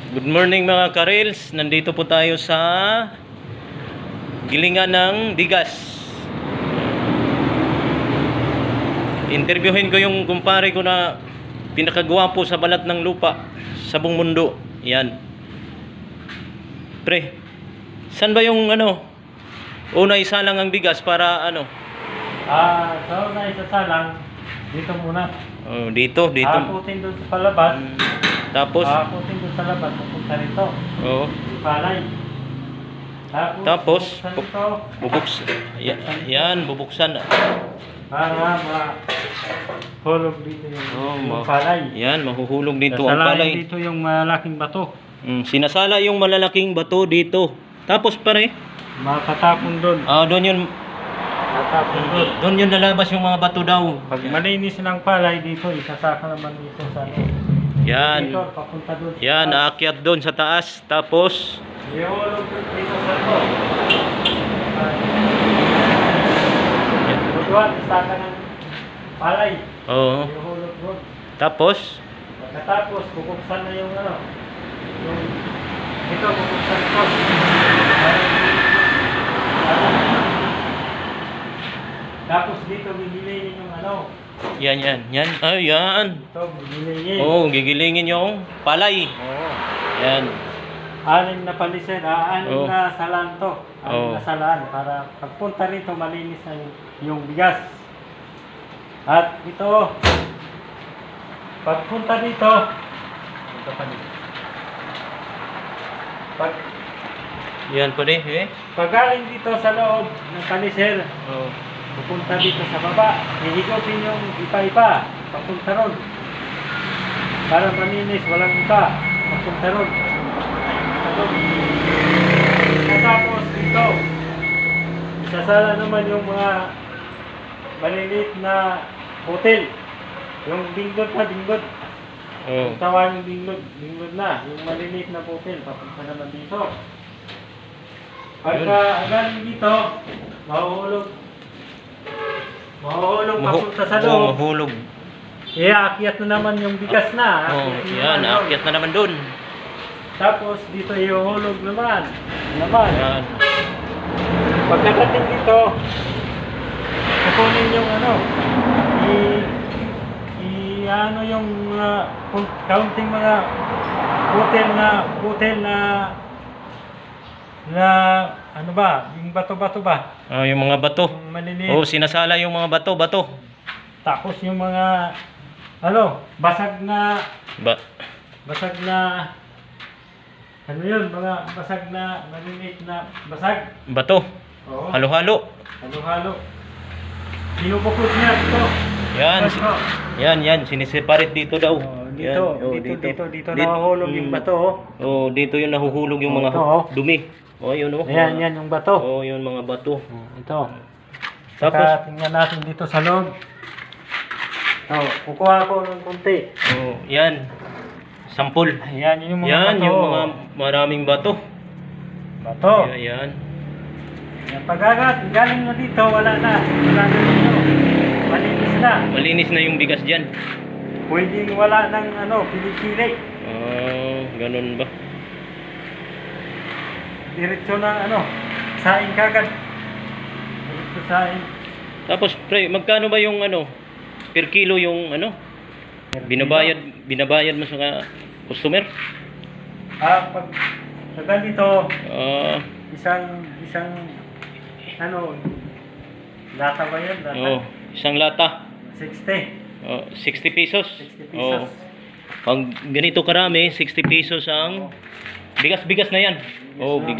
Good morning mga karels. Nandito po tayo sa gilingan ng bigas. Interviewin ko yung kumpare ko na pinakagwapo sa balat ng lupa sa buong mundo. Yan. Pre, saan ba yung una isalang ang bigas para So na isasalang dito muna. Oh, dito. Aputin doon sa palabas. Tapos Aputin doon sa labas, pupunta rito. oh, Palay. Tapos bubuksan ito. yan, bubuksan. Para mahulog dito yung palay. Yan, mahuhulog dito ang Sasalain palay. dito yung malaking bato. Sinasala yung malalaking bato dito. Tapos pare, Matatapon doon. doon yun, Matatapon doon. doon yun lalabas yung mga bato daw. Pag malinis ng palay dito, isasaka naman dito sa Yan. dito, papunta doon. Yan, aakyat doon sa taas. Tapos Ihulog dito sa ito. Doon, isaka ng palay. oh, Ihulog doon. tapos Pagkatapos, bubuksan na yung yung ito, bubuksan ito. Tapos dito, gigilingin yung yan. Yan. ito, gigilingin. Oh, gigilingin yung palay. Oo. Yan. Anim na palisin, anim Oo. na salan to. Oo. Anim na salan para pagpunta rito, malinis na yung bigas. At ito, pagpunta dito, ito pa dito. Yan pare, Pagaling dito sa loob ng palisir, Oh. pupunta dito sa baba, hihigupin yung ipa-ipa, papunta ron. Para maninis, walang ipa, papunta ron. Tapos dito, isasala naman yung mga maliliit na hotel. Yung binglod. Oh. Yung tawag yung binglod na. Yung maliliit na hotel, papunta naman dito. Pagka galing dito, mahuhulog papunta sa loob. Mahulog. Aakyat na naman yung bigas na. Oh, Aakyat na yan, naman yun. aakyat na naman doon. Tapos dito ihuhulog naman. Yan. Pagkadating dito, kukunin yung yung kaunting mga butel na yung bato-bato ba? Oh, yung mga bato. Yung maliliit. Oh, sinasala yung mga bato. Tapos yung mga basag na mga basag na maliliit na basag. Bato. Oo. Halo-halo. Halo-halo. Binubukod niya ito. Yan. Bato. Yan, siniseparate dito daw. Yan. Dito nahuhulog yung bato. Oh, dito yung nahuhulog yung mga Ito, oh. dumi. Oh, yun oh. Ayan, yan yung bato. Oh, yun mga bato. Ito. Tapos Saka tingnan natin dito sa loob. Kukuha ko ng konti. oh, yan. Sampol. Ayan, yung mga Yan, bato. yung mga maraming bato. Bato. Yan. Yan, galing na dito, wala na dito. Malinis na. Malinis na yung bigas diyan. Pwedeng wala ng pili-pili. Ganun ba? Diretso ng saing kagad. Diretso saing. Tapos pre, magkano ba yung per kilo yung binabayad mo sa customer? Pag sa ganito, isang lata ba yan? Lata? Isang lata. 60. 60 pesos. 60 pesos. Pag ganito karami, 60 pesos ang bigas na yan. Bigas na. Bigas.